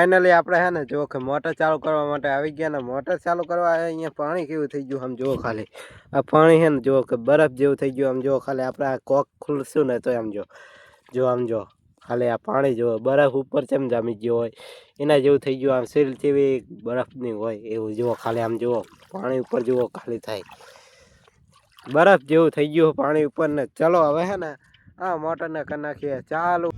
finally આપણે હે ને જો કે મોટર ચાલુ કરવા માટે આવી ગયા ને મોટર ચાલુ કરવા અહીંયા પાણી કેવું થઈ ગયું આમ જુઓ ખાલી આ પાણી હે ને જો કે બરફ જેવું થઈ ગયું આમ જો ખાલી આપણે આ કોક ખુલશું ને તો આમ જો આમ જો ખાલી આ પાણી જો બરફ ઉપર ચેમ જામી ગયો હોય એના જેવું થઈ ગયું આમ સીલ જેવી બરફની હોય એવું જુઓ ખાલી આમ જુઓ પાણી ઉપર જુઓ ખાલી થાય બરફ જેવું થઈ ગયું પાણી ઉપર ને ચલો હવે હે ને આ મોટરને કરી નાખીએ ચાલુ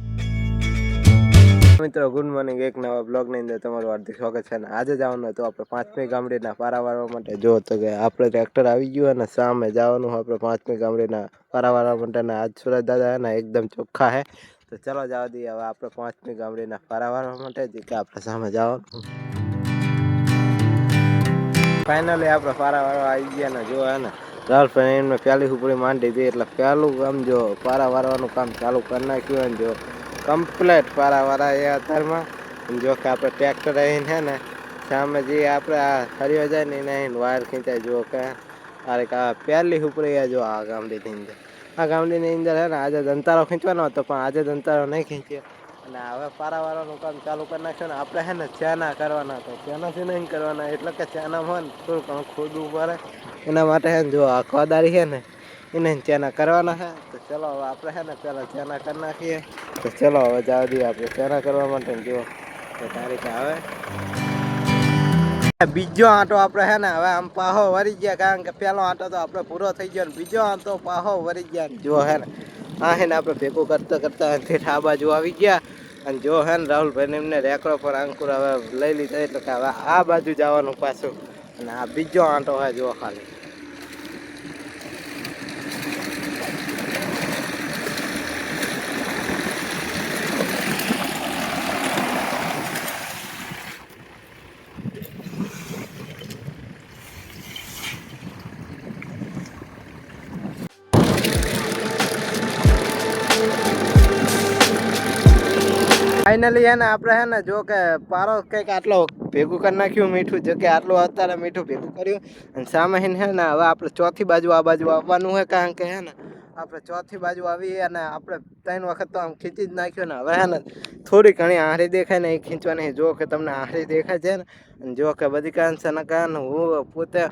મિત્રો ગુડ મોર્નિંગ એક નવા બ્લોગની અંદર તમારું હાર્દિક સ્વાગત છે ને આજે જવાનું હતું આપણે પાંચમી ગામડીના પારા વારવા માટે જો તો કે આપણે ટ્રેક્ટર આવી ગયું અને સામે જવાનું આપણે પાંચમી ગામડીના પારા વારવા માટે ને આજ સુરજ દાદા ને એકદમ ચોખ્ખા હે તો ચલો જવા દઈએ હવે આપણે પાંચમી ગામડીના પારા વારવા માટે જે કે આપણે સામે જવાનું ફાઇનલી આપણે પારા વારવા આવી ગયા ને જો હે ને રાહુલભાઈ એમને પહેલી ઉપડી માંડી હતી એટલે પહેલું આમ જો પારા વારવાનું કામ ચાલુ કરી નાખ્યું અને જો કમ્પ્લેટ પારાવાળા એ અત્યારમાં જો કે આપણે ટ્રેક્ટર આવીને છે ને સામે જે આપણે આ ફર્યો જાય ને એને આવીને વાયર ખેંચાય જો કે અરે આ પહેલી ઉપરી જો આ ગામડીની અંદર આ ગામડીની અંદર છે ને આજે દંતારો ખેંચવાનો હતો પણ આજે દંતારો નહીં ખેંચ્યો અને હવે પારાવાળાનું કામ ચાલુ કરી નાખ્યું ને આપણે છે ને ચાના કરવાના તો ચાનાથી નહીં કરવાના એટલે કે ચાનામાં ને થોડું ઘણું ખોદવું પડે એના માટે છે ને જો આ કોદારી છે ને એને ચાના કરવાના છે તો ચલો હવે આપણે છે ને પહેલાં ચાના કરી નાખીએ તો ચલો હવે જવા દઈએ આપણે ચાના કરવા માટે જુઓ તો તારીખ આવે બીજો આંટો આપણે છે ને હવે આમ પાહો વરી ગયા કારણ કે પહેલો આંટો તો આપણે પૂરો થઈ ગયો ને બીજો આંટો પાહો વરી ગયા ને જો હે ને આ હે ને આપણે ભેગું કરતા કરતા ઠેઠ આ બાજુ આવી ગયા અને જો હે ને રાહુલભાઈને એમને રેકડો પર અંકુર હવે લઈ લીધા એટલે કે હવે આ બાજુ જવાનું પાછું અને આ બીજો આંટો હોય જો ખાલી ફાઇનલી હે ને આપણે હે ને જો કે પારો કંઈક આટલો ભેગું કરી નાખ્યું મીઠું જો કે આટલું અત્યારે મીઠું ભેગું કર્યું અને સામે હે ને હવે આપણે ચોથી બાજુ આ બાજુ આવવાનું હોય કારણ કે હે ને આપણે ચોથી બાજુ આવી અને આપણે 3 વખત તો આમ ખીંચી જ નાખ્યું ને હવે હે ને થોડી ઘણી આહરી દેખાય ને એ ખીંચવાની જો કે તમને આહરી દેખાય છે ને અને જો કે બધી કાંસના કાન હું પોતે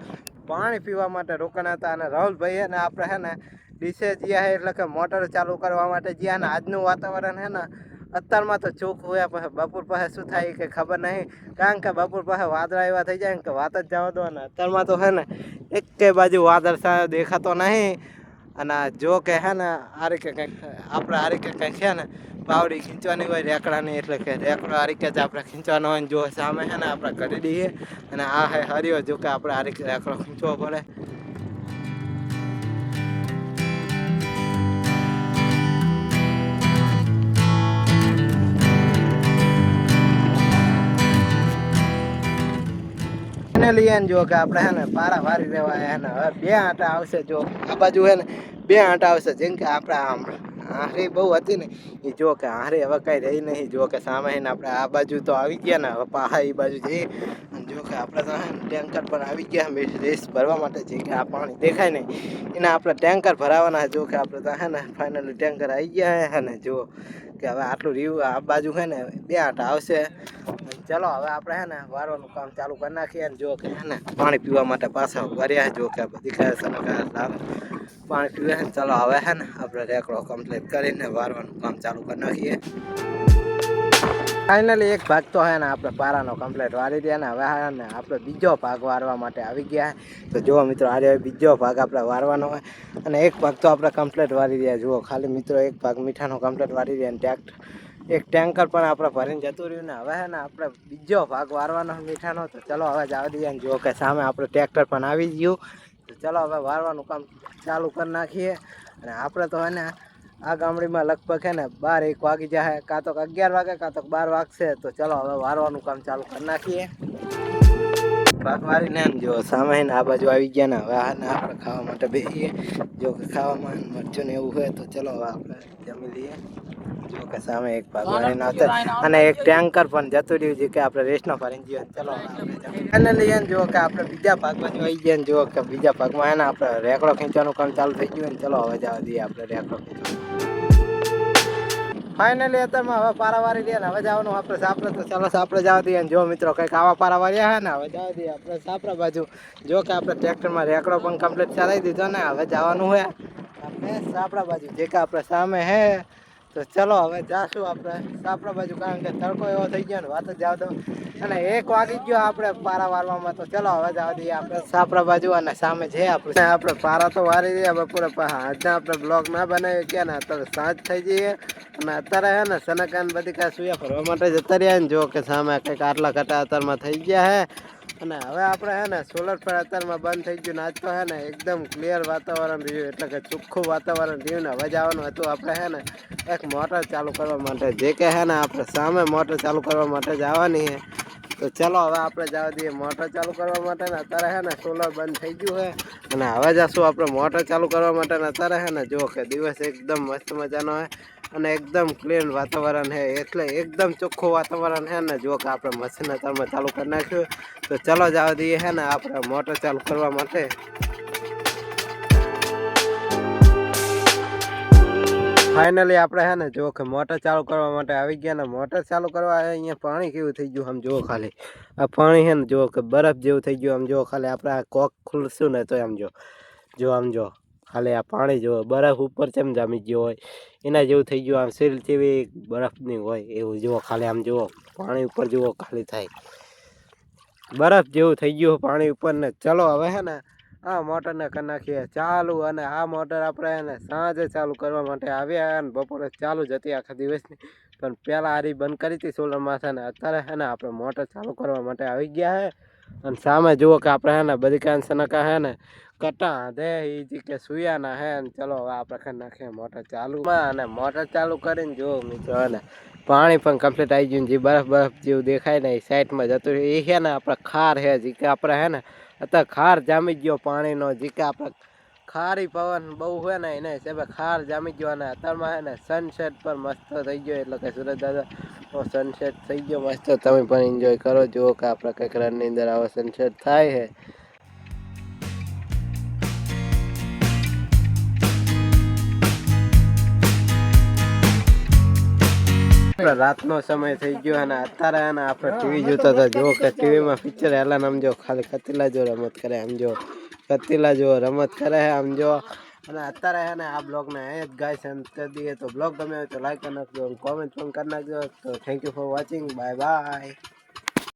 પાણી પીવા માટે રોકાણા હતા અને રાહુલભાઈ હે ને આપણે હે ને ડીસે જ્યાં હે એટલે કે મોટર ચાલુ કરવા માટે જ્યાં ને આજનું વાતાવરણ હે ને અત્યારમાં તો ચોખ્ખું હોય પછી બપોર પાસે શું થાય કે ખબર નહીં કારણ કે બપોર પાસે વાદળા એવા થઈ જાય ને કે વાત જ જવા દો ને અત્યારમાં તો હે ને એક બાજુ વાદળ સારો દેખાતો નહીં અને જો કે હે ને આ રીતે કંઈક આપણે આ રીતે કંઈક છે ને પાવડી ખીંચવાની હોય રેકડાની એટલે કે રેકડો આ રીતે જ આપણે ખીંચવાનો હોય ને જો સામે છે ને આપણે કરી દઈએ અને આ હે હરિયો જો કે આપણે આ રીતે રેકડો ખીંચવો પડે જો કે આપણે હે ને પારા વારી દેવા હે ને હવે 2 આંટા આવશે જો આ બાજુ હે ને 2 આંટા આવશે જેમ કે આપણે આમ આહરી બહુ હતી ને એ જો કે આહરી હવે કઈ રહી નહીં જો કે સામે હે ને આપણે આ બાજુ તો આવી ગયા ને હવે પાહા એ બાજુ જઈએ જો કે આપણે તો હે ને ટેન્કર પર આવી ગયા રેસ ભરવા માટે જે કે આ પાણી દેખાય ને એના આપણે ટેન્કર ભરાવાના જો કે આપણે તો હે ને ફાઇનલી ટેન્કર આવી ગયા હે ને જો કે હવે આટલું રહ્યું આ બાજુ હે ને 2 આંટા આવશે ચલો હવે આપણે હે ને વારવાનું કામ ચાલુ કરી નાખીએ અને જો કે હે ને પાણી પીવા માટે પાછા વર્યા જો કે બધી પાણી પીવે ને ચલો હવે હે ને આપણે રેકડો કમ્પ્લીટ કરીને વારવાનું કામ ચાલુ કરી નાખીએ ફાઇનલી એક ભાગ તો હે ને આપણે પારાનો કમ્પ્લીટ વારી દે ને હવે હે ને આપણે બીજો ભાગ વારવા માટે આવી ગયા તો જો મિત્રો આ બીજો ભાગ આપણે વારવાનો હોય અને એક ભાગ તો આપણે કમ્પ્લીટ વારી દે જુઓ ખાલી મિત્રો એક ભાગ મીઠાનો કમ્પ્લીટ વારી દે અને એક ટેન્કર પણ આપણે ભરીને જતું રહ્યું ને હવે હે ને આપણે બીજો ભાગ વારવાનો મીઠાનો તો ચલો હવે જવા દઈએ જો કે સામે આપણે ટ્રેક્ટર પણ આવી ગયું તો ચલો હવે વારવાનું કામ ચાલુ કરી નાખીએ અને આપણે તો હે ને આ ગામડીમાં લગભગ હે ને 12-1 વાગી જાય કાં તો 11 વાગે કાં તો 12 વાગશે તો ચલો હવે વારવાનું કામ ચાલુ કરી નાખીએ ભાગ વારીને જો સામે ને આ બાજુ આવી ગયા ને હવે ને આપણે ખાવા માટે બેસીએ જો કે ખાવામાં મરચું ને એવું હોય તો ચલો હવે આપણે જમી લઈએ જો કે સામે એક ભાગ વારીને આવતા અને એક ટેન્કર પણ જતું રહ્યું છે કે આપણે રેસનો ભરીને જઈએ ચલો આપણે લઈએ જો કે આપણે બીજા ભાગમાં જો આવી ગયા ને જો કે બીજા ભાગમાં એને આપણે રેકડો ખેંચવાનું કામ ચાલુ થઈ ગયું ને ચલો હવે જવા દઈએ આપણે રેકડો ખેંચવાનું ફાઇનલી અત્યારમાં હવે પારાવારી દે ને હવે જવાનું આપણે સાપરા તો ચાલો સાપરા જવા દઈએ જો મિત્રો કંઈક આવા પારાવારિયા હે ને હવે જવા દઈએ આપણે સાપરા બાજુ જો કે આપણે ટ્રેક્ટરમાં રેકડો પણ કમ્પ્લીટ ચલાવી દીધો ને હવે જવાનું હોય આપણે સાપરા બાજુ જે કે આપણે સામે હે તો ચલો હવે જાશું આપણે સાપરા બાજુ કારણ કે તડકો એવો થઈ ગયો ને વાત જ જાવ દો અને 1 વાગી ગયો આપણે પારા વારવામાં તો ચલો હવે જવા દઈએ આપણે સાપરા બાજુ અને સામે છે આપણે પારા તો વારી દઈએ બપોરે આજના આપણે બ્લોગ ના બનાવી ગયા ને અત્યારે સાંજ થઈ જઈએ અને અત્યારે હે ને સનકાન બધી કાંઈ સુયા ફરવા માટે જતા રહ્યા ને જો કે સામે કંઈક આટલા ઘટા અત્યારમાં થઈ ગયા હે અને હવે આપણે હે ને સોલર પર અત્યારમાં બંધ થઈ ગયું ને આજ તો હે ને એકદમ ક્લિયર વાતાવરણ રહ્યું એટલે કે ચોખ્ખું વાતાવરણ રહ્યું ને હવે જવાનું હતું આપણે હે ને એક મોટર ચાલુ કરવા માટે જે કે હે ને આપણે સામે મોટર ચાલુ કરવા માટે જવાની છે તો ચલો હવે આપણે જવા દઈએ મોટર ચાલુ કરવા માટે ને અત્યારે હે ને સોલર બંધ થઈ ગયું છે અને હવે જશું આપણે મોટર ચાલુ કરવા માટે ને અત્યારે હે ને જો કે દિવસ એકદમ મસ્ત મજાનો હે અને એકદમ ક્લીન વાતાવરણ છે એટલે એકદમ ચોખ્ખું વાતાવરણ છે ને જો કે આપણે મશીન અત્યારમાં ચાલુ કરી નાખ્યું તો ચલો જવા દઈએ હે ને આપણે મોટર ચાલુ કરવા માટે ફાઇનલી આપણે હે ને જો કે મોટર ચાલુ કરવા માટે આવી ગયા ને મોટર ચાલુ કરવા અહીંયા પાણી કેવું થઈ ગયું આમ જો ખાલી આ પાણી છે ને જો કે બરફ જેવું થઈ ગયું આમ જો ખાલી આપણે આ કોક ખુલશું ને તો આમ આમ જો ખાલી આ પાણી જો બરફ ઉપર કેમ જામી ગયો હોય એના જેવું થઈ ગયું આમ સીલ જેવી બરફની હોય એવું જુઓ ખાલી આમ જુઓ પાણી ઉપર જુઓ ખાલી થાય બરફ જેવું થઈ ગયું પાણી ઉપર ને ચલો હવે હે ને આ મોટરને કરી નાખીએ ચાલુ અને આ મોટર આપણે એને સાંજે ચાલુ કરવા માટે આવ્યા અને બપોરે ચાલુ જ હતી આખા દિવસની પણ પહેલાં આરી બંધ કરી હતી સોલરમાં છે ને અત્યારે છે ને આપણે મોટર ચાલુ કરવા માટે આવી ગયા છે અને સામે જુઓ કે આપણે હે ને બધી કાન સનકા હે ને કટા દે એ જે કે સુયાના હે ને ચલો હવે આપણે કરી નાખીએ મોટર ચાલુ અને મોટર ચાલુ કરીને જુઓ મિત્રો હે ને પાણી પણ કમ્પ્લીટ આવી ગયું જે બરફ જેવું દેખાય ને એ સાઈડમાં જતું એ છે ને આપણે ખાર છે જે કે આપણે હે ને અત્યારે ખાર જામી ગયો પાણીનો જે કે આપણે ખારી પવન બહુ હોય ને એને હિસાબે ખાર જામી ગયો અને અત્યારમાં હે ને સનસેટ પર મસ્ત થઈ ગયો એટલે કે સુરત દાદા સનસેટ થઈ ગયો મસ્ત તમે પણ એન્જોય કરો જુઓ કે આપણે કંઈક રનની અંદર આવો સનસેટ થાય છે રાતનો સમય થઈ ગયો અને અત્યારે એને આપણે ટીવી જોતા હતા જો કે ટીવીમાં પિક્ચર હેલા આમ જો ખાલી કતીલા જો રમત કરે આમ જો કતીલા જો રમત કરે આમ જો અને અત્યારે હે ને આ બ્લોગને એ જ ગાઈસ અંત કરી દઈએ તો બ્લોગ ગમે હોય તો લાઈક કરી નાખજો કોમેન્ટ પણ કરી નાખજો તો thank you for watching bye bye